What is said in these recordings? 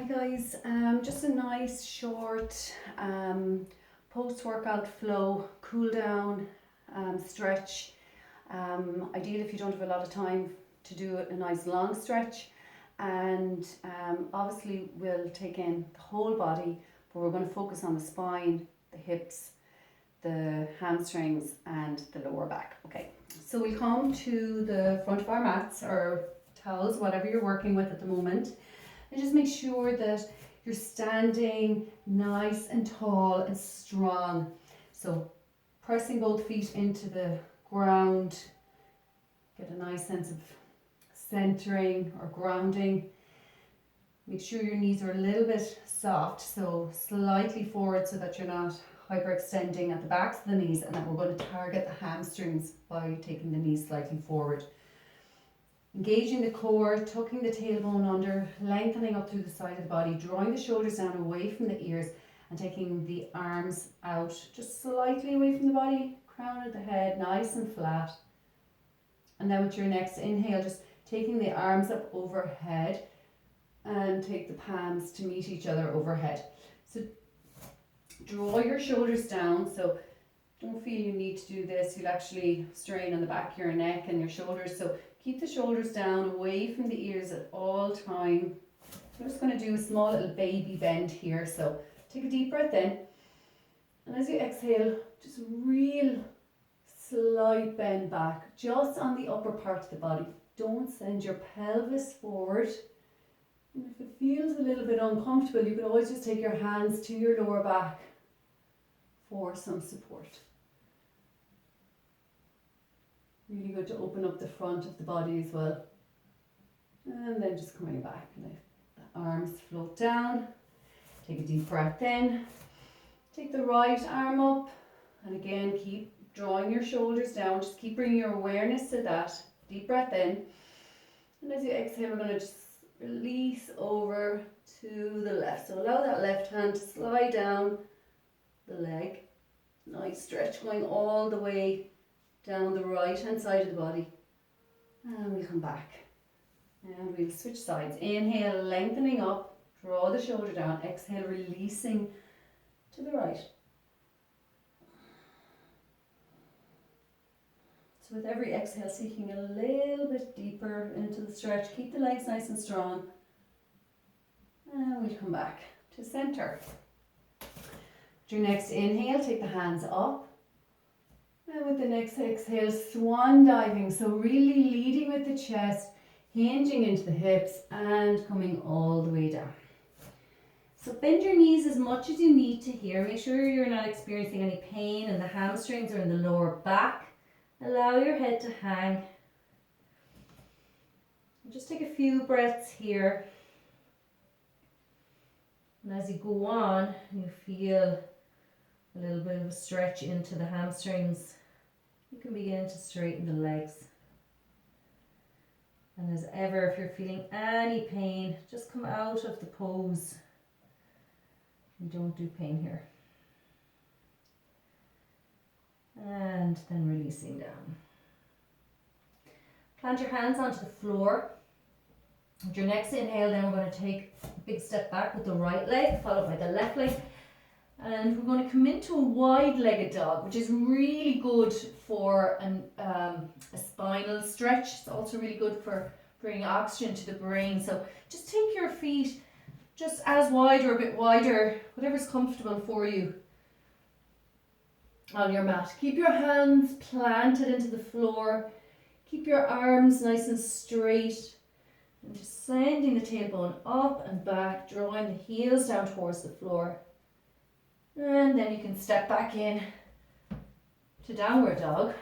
Hi guys, just a nice short post-workout flow, cool down, stretch. Ideal if you don't have a lot of time to do a nice long stretch, and obviously we'll take in the whole body, but we're going to focus on the spine, the hips, the hamstrings and the lower back. Okay, so we'll come to the front of our mats or towels, whatever you're working with at the moment. And just make sure that you're standing nice and tall and strong. So pressing both feet into the ground, get a nice sense of centering or grounding. Make sure your knees are a little bit soft, so slightly forward so that you're not hyperextending at the backs of the knees, and then we're going to target the hamstrings by taking the knees slightly forward. Engaging the core, tucking the tailbone under, lengthening up through the side of the body, drawing the shoulders down away from the ears and taking the arms out just slightly away from the body, crown of the head nice and flat. And then with your next inhale, just taking the arms up overhead and take the palms to meet each other overhead. So draw your shoulders down, so don't feel you need to do this, you'll actually strain on the back of your neck and your shoulders, so keep the shoulders down away from the ears at all time. I'm just going to do a small little baby bend here, so take a deep breath in, and as you exhale, just real slight bend back, just on the upper part of the body. Don't send your pelvis forward, and if it feels a little bit uncomfortable, you can always just take your hands to your lower back for some support. Really good to open up the front of the body as well. And then just coming back, let the arms float down. Take a deep breath in. Take the right arm up, and again keep drawing your shoulders down. Just keep bringing your awareness to that. Deep breath in. And as you exhale, we're going to just release over to the left. So allow that left hand to slide down the leg. Nice stretch going all the way down the right hand side of the body, and we'll come back and we'll switch sides. Inhale, lengthening up, draw the shoulder down. Exhale, releasing to the right. So with every exhale, seeking a little bit deeper into the stretch. Keep the legs nice and strong, and we'll come back to center. With your next inhale, take the hands up. And with the next exhale, swan diving. So really leading with the chest, hinging into the hips and coming all the way down. So bend your knees as much as you need to here. Make sure you're not experiencing any pain in the hamstrings or in the lower back. Allow your head to hang. And just take a few breaths here. And as you go on, you feel a little bit of a stretch into the hamstrings. You can begin to straighten the legs. And as ever, if you're feeling any pain, just come out of the pose. And don't do pain here. And then releasing down. Plant your hands onto the floor. With your next inhale, then we're going to take a big step back with the right leg, followed by the left leg. And we're going to come into a wide-legged dog, which is really good for a spinal stretch. It's also really good for bringing oxygen to the brain. So just take your feet just as wide or a bit wider, whatever's comfortable for you on your mat. Keep your hands planted into the floor. Keep your arms nice and straight. And just sending the tailbone up and back, drawing the heels down towards the floor. And then you can step back in to downward dog.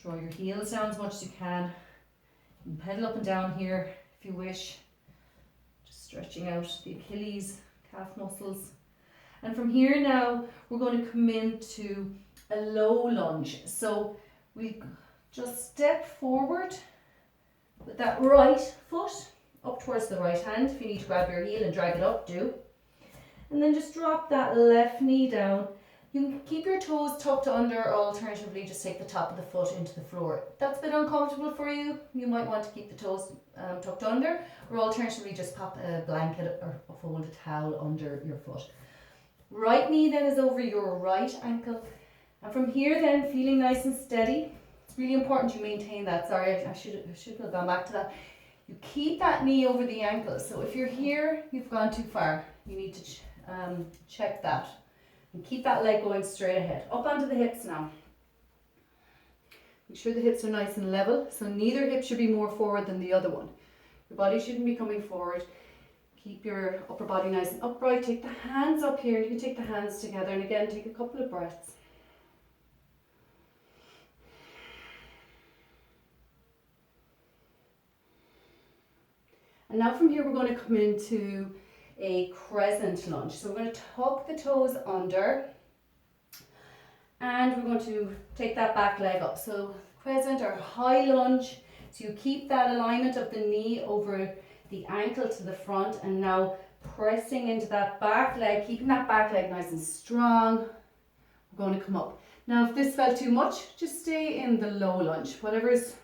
Draw your heels down as much as you can. You can pedal up and down here if you wish. Just stretching out the Achilles, calf muscles. And from here now, we're going to come into a low lunge. So we just step forward with that right foot up towards the right hand. If you need to grab your heel and drag it up, do. And then just drop that left knee down. You can keep your toes tucked under, or alternatively just take the top of the foot into the floor. If that's a bit uncomfortable for you, you might want to keep the toes tucked under, or alternatively just pop a blanket or a folded towel under your foot. Right knee then is over your right ankle, and from here then, feeling nice and steady. It's really important you maintain that. Sorry, I should have gone back to that. You keep that knee over the ankle. So if you're here, you've gone too far. You need to check that. And keep that leg going straight ahead. Up onto the hips now. Make sure the hips are nice and level. So neither hip should be more forward than the other one. Your body shouldn't be coming forward. Keep your upper body nice and upright. Take the hands up here. You can take the hands together. And again, take a couple of breaths. And now from here, we're going to come into a crescent lunge. So we're going to tuck the toes under, and we're going to take that back leg up. So crescent or high lunge. So you keep that alignment of the knee over the ankle to the front, and now pressing into that back leg, keeping that back leg nice and strong. We're going to come up. Now if this felt too much, just stay in the low lunge, whatever is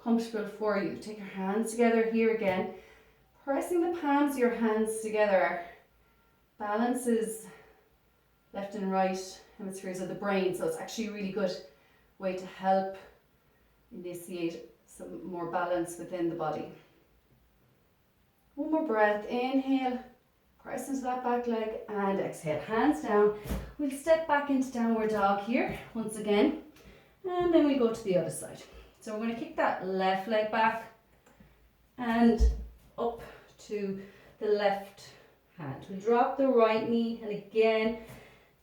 comfortable for you. Take your hands together here again. Pressing the palms of your hands together balances left and right hemispheres of the brain, so it's actually a really good way to help initiate some more balance within the body. One more breath. Inhale, press into that back leg, and exhale, hands down. We'll step back into downward dog here once again, and then we'll go to the other side. So we're going to kick that left leg back and up to the left hand. We'll drop the right knee, and again,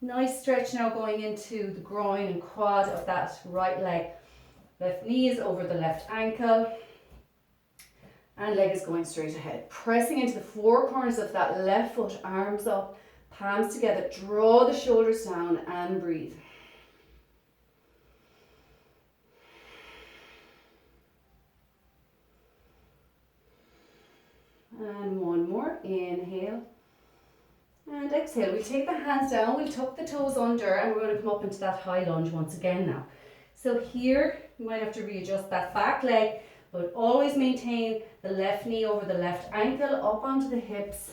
nice stretch now going into the groin and quad of that right leg. Left knee is over the left ankle, and leg is going straight ahead. Pressing into the four corners of that left foot, arms up, palms together, draw the shoulders down and breathe. And one more. Inhale and exhale. We'll take the hands down, we'll tuck the toes under, and we're going to come up into that high lunge once again now. So here you might have to readjust that back leg, but always maintain the left knee over the left ankle, up onto the hips.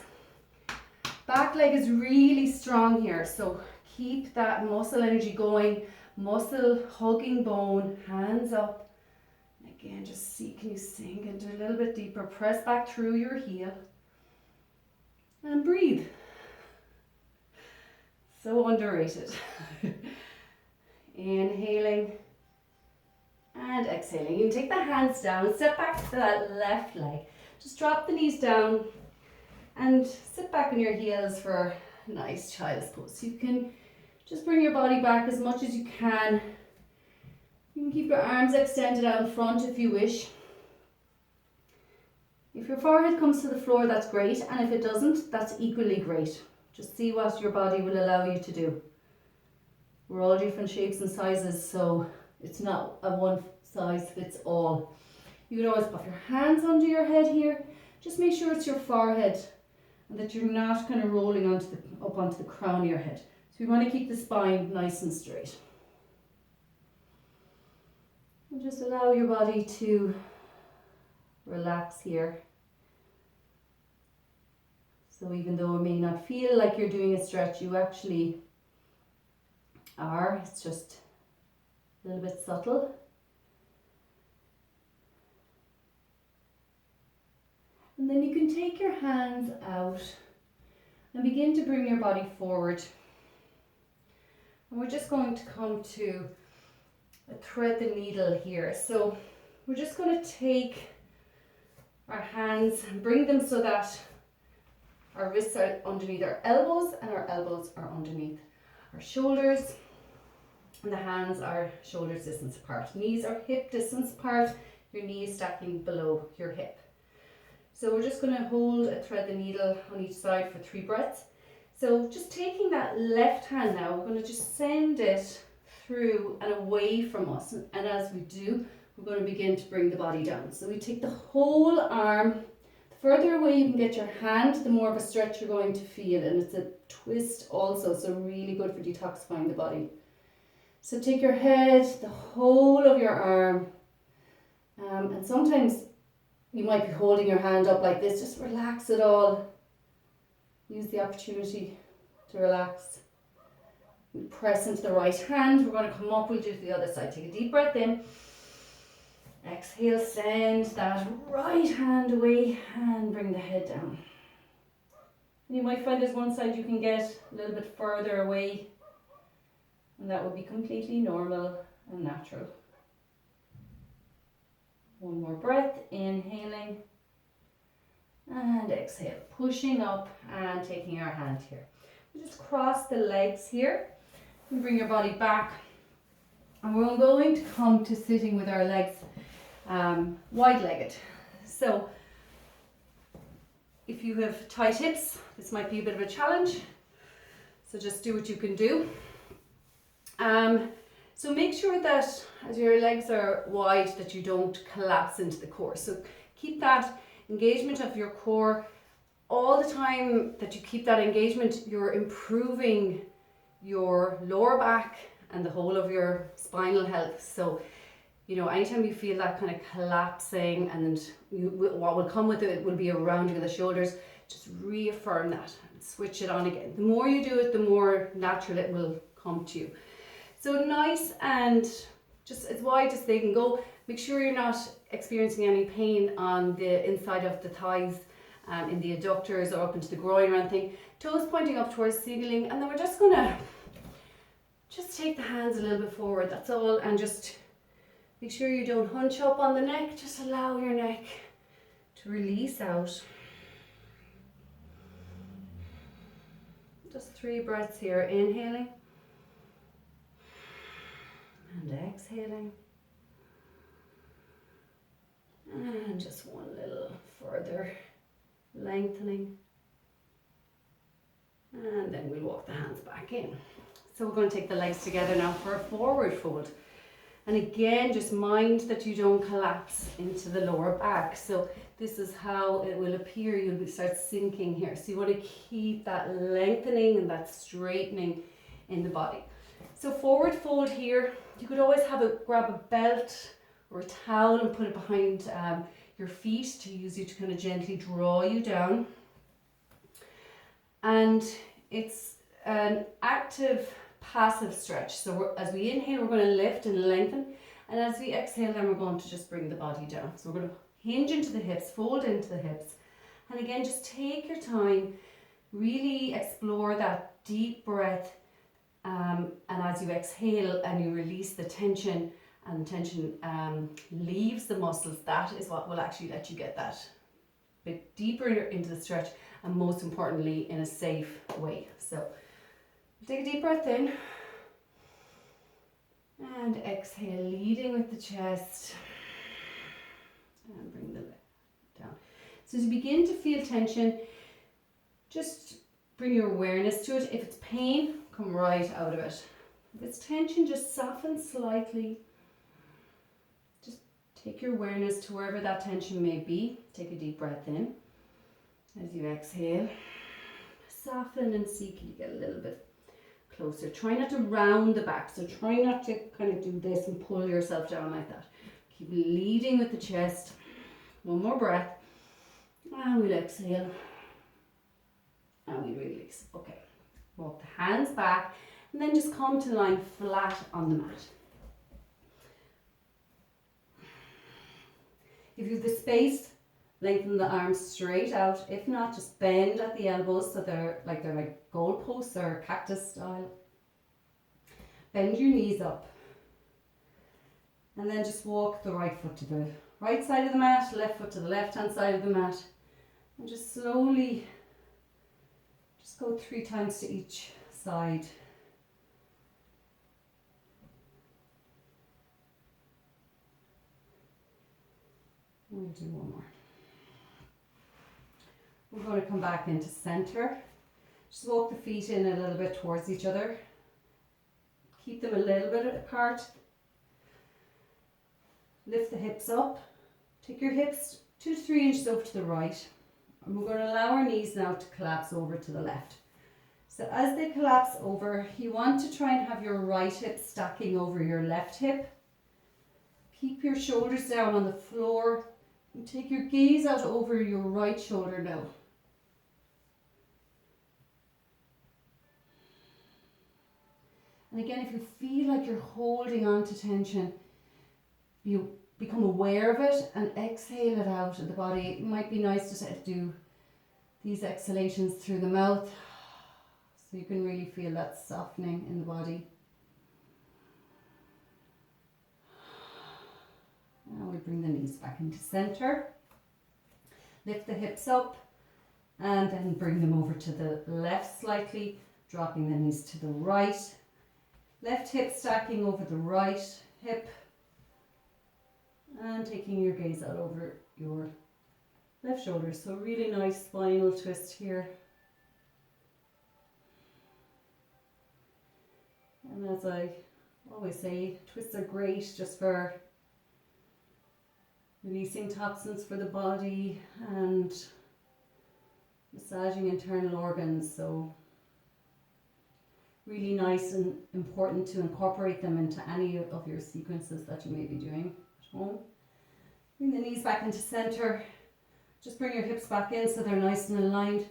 Back leg is really strong here, so keep that muscle energy going, muscle hugging bone, hands up. Again, just see, can you sink into a little bit deeper? Press back through your heel and breathe. So underrated. Inhaling and exhaling. You can take the hands down, step back to that left leg. Just drop the knees down and sit back on your heels for a nice child's pose. You can just bring your body back as much as you can. You can keep your arms extended out in front if you wish. If your forehead comes to the floor, that's great, and if it doesn't, that's equally great. Just see what your body will allow you to do. We're all different shapes and sizes, so it's not a one size fits all. You can always pop your hands under your head here. Just make sure it's your forehead and that you're not kind of rolling up onto the crown of your head. So we want to keep the spine nice and straight. And just allow your body to relax here. So even though it may not feel like you're doing a stretch, you actually are. It's just a little bit subtle. And then you can take your hands out and begin to bring your body forward. And we're just going to come to a thread the needle here. So we're just going to take our hands and bring them so that our wrists are underneath our elbows and our elbows are underneath our shoulders, and the hands are shoulders distance apart. Knees are hip distance apart, your knees stacking below your hip. So we're just going to hold a thread the needle on each side for 3 breaths. So just taking that left hand now, we're going to just send it through and away from us, and as we do, we're going to begin to bring the body down. So we take the whole arm, the further away you can get your hand, the more of a stretch you're going to feel, and it's a twist also, so really good for detoxifying the body. So take your head, the whole of your arm, and sometimes you might be holding your hand up like this, just relax it all. Use the opportunity to relax. We press into the right hand, we're going to come up, we'll do it to the other side. Take a deep breath in. Exhale, send that right hand away and bring the head down. And you might find there's one side you can get a little bit further away, and that would be completely normal and natural. One more breath, inhaling and exhale, pushing up and taking our hand here. We just cross the legs here and bring your body back, and we're going to come to sitting with our legs wide-legged. So if you have tight hips, this might be a bit of a challenge, so just do what you can do. So make sure that as your legs are wide that you don't collapse into the core. So keep that engagement of your core. All the time that you keep that engagement, you're improving your lower back and the whole of your spinal health. So, you know, anytime you feel that kind of collapsing, and what will come with it will be a rounding of the shoulders, just reaffirm that and switch it on again. The more you do it, the more natural it will come to you. So nice and just as wide as they can go. Make sure you're not experiencing any pain on the inside of the thighs, in the adductors or up into the groin or anything. Toes pointing up towards ceiling, and then we're just gonna take the hands a little bit forward, that's all, and just make sure you don't hunch up on the neck. Just allow your neck to release out. Just 3 breaths here, inhaling and exhaling, and just one little further lengthening, and then we'll walk the hands back in. So we're going to take the legs together now for a forward fold, and again just mind that you don't collapse into the lower back. So this is how it will appear. You'll start sinking here, so you want to keep that lengthening and that straightening in the body. So forward fold here. You could always grab a belt or a towel and put it behind your feet to use you to kind of gently draw you down. And it's an active passive stretch. So as we inhale, we're going to lift and lengthen, and as we exhale, then we're going to just bring the body down. So we're going to hinge into the hips, fold into the hips, and again just take your time, really explore that deep breath. And as you exhale and you release the tension, and the tension leaves the muscles, that is what will actually let you get that bit deeper into the stretch, and most importantly in a safe way. So take a deep breath in and exhale, leading with the chest, and bring the leg down. So as you begin to feel tension, just bring your awareness to it. If it's pain, come right out of it. If it's tension, just soften slightly. Just take your awareness to wherever that tension may be. Take a deep breath in. As you exhale, soften and see, can you get a little bit closer. Try not to round the back, so try not to kind of do this and pull yourself down like that. Keep leading with the chest. One more breath, and we'll exhale, and we release. Okay, walk the hands back, and then just come to line flat on the mat. If you have the space, lengthen the arms straight out. If not, just bend at the elbows so they're like goalposts or cactus style. Bend your knees up, and then just walk the right foot to the right side of the mat, left foot to the left hand side of the mat, and just slowly just go 3 times to each side. We'll do one more. We're going to come back into center. Just walk the feet in a little bit towards each other. Keep them a little bit apart. Lift the hips up. Take your hips 2 to 3 inches over to the right. And we're going to allow our knees now to collapse over to the left. So as they collapse over, you want to try and have your right hip stacking over your left hip. Keep your shoulders down on the floor and take your gaze out over your right shoulder now. And again, if you feel like you're holding on to tension, you become aware of it and exhale it out of the body. It might be nice to do these exhalations through the mouth so you can really feel that softening in the body. Now we bring the knees back into center. Lift the hips up and then bring them over to the left slightly, dropping the knees to the right. Left hip stacking over the right hip and taking your gaze out over your left shoulder. So really nice spinal twist here. And as I always say, twists are great just for releasing toxins for the body and massaging internal organs. So really nice and important to incorporate them into any of your sequences that you may be doing at home. Bring the knees back into center. Just bring your hips back in so they're nice and aligned.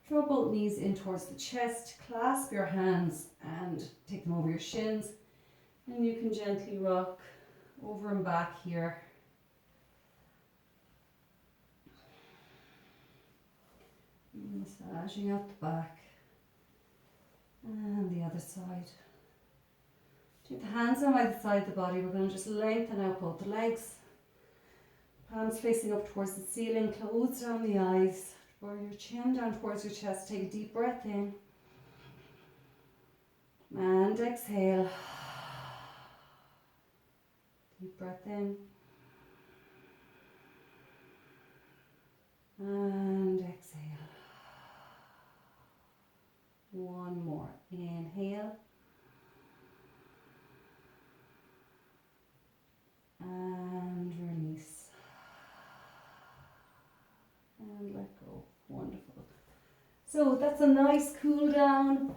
Throw both knees in towards the chest. Clasp your hands and take them over your shins. And you can gently rock over and back here. Massaging out the back. And the other side. Take the hands on either side of the body. We're going to just lengthen out both the legs. Palms facing up towards the ceiling. Close down the eyes. Draw your chin down towards your chest. Take a deep breath in. And exhale. Deep breath in. And exhale. One more. Inhale. And release. And let go. Wonderful. So that's a nice cool down.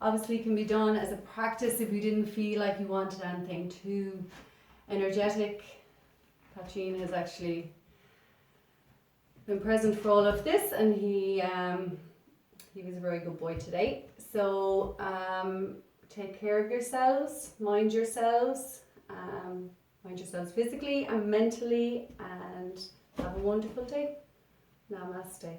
Obviously can be done as a practice if you didn't feel like you wanted anything too energetic. Kachin has actually been present for all of this, and he was a very good boy today. So take care of yourselves, mind yourselves physically and mentally, and have a wonderful day. Namaste.